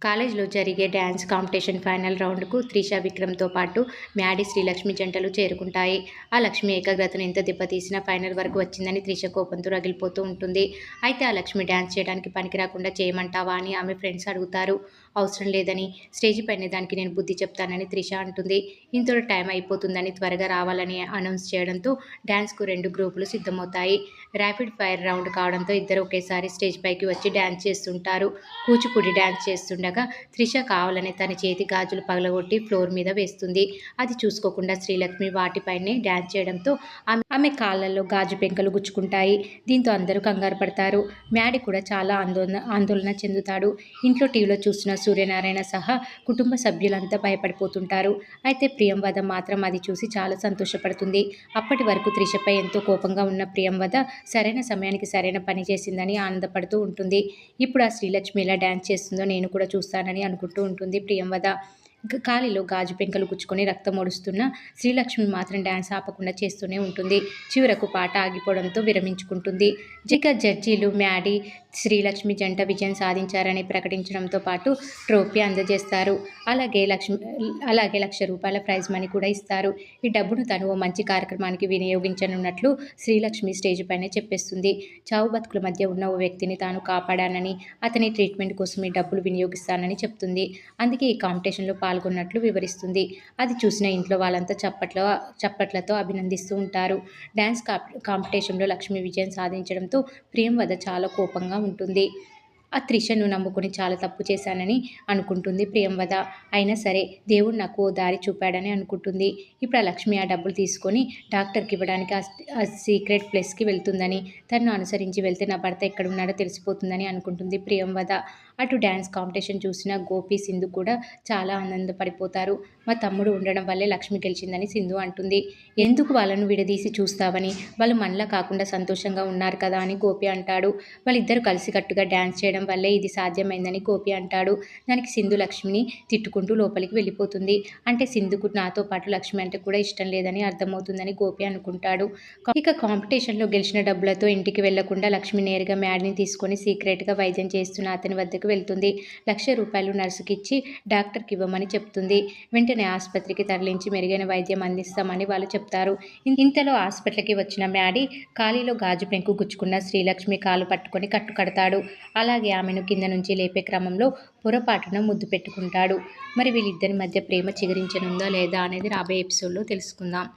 కాలేజ్లో జరిగే dance competition final రౌండ్కు Trisha విక్రమ్తో పాటు మ్యాడీ శ్రీలక్ష్మి జంటలు చేరుకుంటాయి. ఆ లక్ష్మి ఏకాగ్రతను ఎంత దెబ్బతీసినా ఫైనల్ వరకు వచ్చిందని త్రిష కోపంతో రగిలిపోతూ ఉంటుంది. అయితే ఆ లక్ష్మి డ్యాన్స్ చేయడానికి పనికి రాకుండా చేయమంటావా అని ఆమె ఫ్రెండ్స్ అడుగుతారు. అవసరం లేదని, స్టేజి పైన దానికి నేను బుద్ధి చెప్తానని త్రిష అంటుంది. ఇంతలో టైం అయిపోతుందని త్వరగా రావాలని అనౌన్స్ చేయడంతో డ్యాన్స్కు 2 గ్రూపులు సిద్ధమవుతాయి. ర్యాపిడ్ ఫైర్ రౌండ్ కావడంతో ఇద్దరు ఒకేసారి స్టేజ్ పైకి వచ్చి డ్యాన్స్ చేస్తుంటారు. కూచిపూడి డ్యాన్స్ చేస్తుండగా త్రిష కావాలని తన చేతి గాజులు పగలగొట్టి ఫ్లోర్ మీద వేస్తుంది. అది చూసుకోకుండా శ్రీలక్ష్మి వాటిపైనే డ్యాన్స్ చేయడంతో ఆమె కాళ్ళల్లో గాజు పెంకలు గుచ్చుకుంటాయి. దీంతో అందరూ కంగారు పడతారు. మ్యాడీ కూడా చాలా ఆందోళన చెందుతాడు. ఇంట్లో టీవీలో చూస్తున్న సూర్యనారాయణ సహా కుటుంబ సభ్యులంతా భయపడిపోతుంటారు. అయితే ప్రియంవద మాత్రం అది చూసి చాలా సంతోషపడుతుంది. అప్పటి వరకు త్రిషపై ఎంతో కోపంగా ఉన్న ప్రియంవద సరైన సమయానికి సరైన పని చేసిందని ఆనందపడుతూ ఉంటుంది. ఇప్పుడు ఆ శ్రీలక్ష్మి ఎలా డ్యాన్స్ చేస్తుందో నేను కూడా చూస్తానని అనుకుంటూ ఉంటుంది ప్రియంవద. కాలిలో గాజు పెంకలు గుచ్చుకొని రక్తం ఓడుస్తున్న శ్రీలక్ష్మి మాత్రం డ్యాన్స్ ఆపకుండా చేస్తూనే ఉంటుంది. చివరకు పాట ఆగిపోవడంతో విరమించుకుంటుంది. జడ్జీలు మ్యాడీ శ్రీలక్ష్మి జంట విజయం సాధించారని ప్రకటించడంతో పాటు ట్రోఫీ అందజేస్తారు. అలాగే ₹1,00,000 ప్రైజ్ మనీ కూడా ఇస్తారు. ఈ డబ్బును తను ఓ మంచి కార్యక్రమానికి వినియోగించనున్నట్లు శ్రీలక్ష్మి స్టేజ్ పైనే చెప్పేస్తుంది. చావు బతుకుల మధ్య ఉన్న ఓ వ్యక్తిని తాను కాపాడానని, అతని ట్రీట్మెంట్ కోసం ఈ డబ్బులు వినియోగిస్తానని చెప్తుంది. అందుకే ఈ కాంపిటీషన్లో పాల్గొన్నట్లు వివరిస్తుంది. అది చూసిన ఇంట్లో వాళ్ళంతా చప్పట్లతో అభినందిస్తూ ఉంటారు. డ్యాన్స్ కాంపిటీషన్లో లక్ష్మి విజయం సాధించడంతో ప్రియంవద చాలా కోపంగా ఉంటుంది. ఆ త్రిషను నమ్ముకుని చాలా తప్పు చేశానని అనుకుంటుంది ప్రియంవద. అయినా సరే దేవుడు నాకు ఓ దారి చూపాడని అనుకుంటుంది. ఇప్పుడు ఆ లక్ష్మి ఆ డబ్బులు తీసుకొని డాక్టర్కి ఇవ్వడానికి ఆ సీక్రెట్ ప్లేస్కి వెళ్తుందని, తనను అనుసరించి వెళ్తే నా భర్త ఎక్కడున్నాడో తెలిసిపోతుందని అనుకుంటుంది ప్రియంవద. అటు డ్యాన్స్ కాంపిటీషన్ చూసిన గోపి, సింధు కూడా చాలా ఆనందపడిపోతారు. మా తమ్ముడు ఉండడం వల్లే లక్ష్మి గెలిచిందని సింధు అంటుంది. ఎందుకు వాళ్ళను విడదీసి చూస్తావని, వాళ్ళు మనలా కాకుండా సంతోషంగా ఉన్నారు కదా అని గోపి అంటాడు. వాళ్ళిద్దరూ కలిసికట్టుగా డ్యాన్స్ చేయడం వల్లే ఇది సాధ్యమైందని గోపి అంటాడు. దానికి సింధు లక్ష్మిని తిట్టుకుంటూ లోపలికి వెళ్ళిపోతుంది. అంటే సింధుకు నాతో పాటు లక్ష్మి అంటే కూడా ఇష్టం లేదని అర్థమవుతుందని గోపి అనుకుంటాడు. ఇక కాంపిటీషన్లో గెలిచిన డబ్బులతో ఇంటికి వెళ్లకుండా లక్ష్మి నేరుగా మ్యాడీని తీసుకొని సీక్రెట్గా వైద్యం చేస్తున్న అతని వద్దకు వెళ్తుంది. ₹1,00,000 నర్సుకి ఇచ్చి డాక్టర్కి ఇవ్వమని చెప్తుంది. వెంటనే ఆసుపత్రికి తరలించి మెరుగైన వైద్యం అందిస్తామని వాళ్ళు చెప్తారు. ఇంతలో హాస్పిటల్కి వచ్చిన మ్యాడీ కాలిలో గాజు పెంకు గుచ్చుకున్న శ్రీలక్ష్మి కాలు పట్టుకొని కట్టుకడతాడు. అలాగే ఆమెను కింద నుంచి లేపే క్రమంలో పొరపాటున ముద్దు పెట్టుకుంటాడు. మరి వీళ్ళిద్దరి మధ్య ప్రేమ చిగురించనుందా లేదా అనేది రాబోయే ఎపిసోడ్లో తెలుసుకుందాం.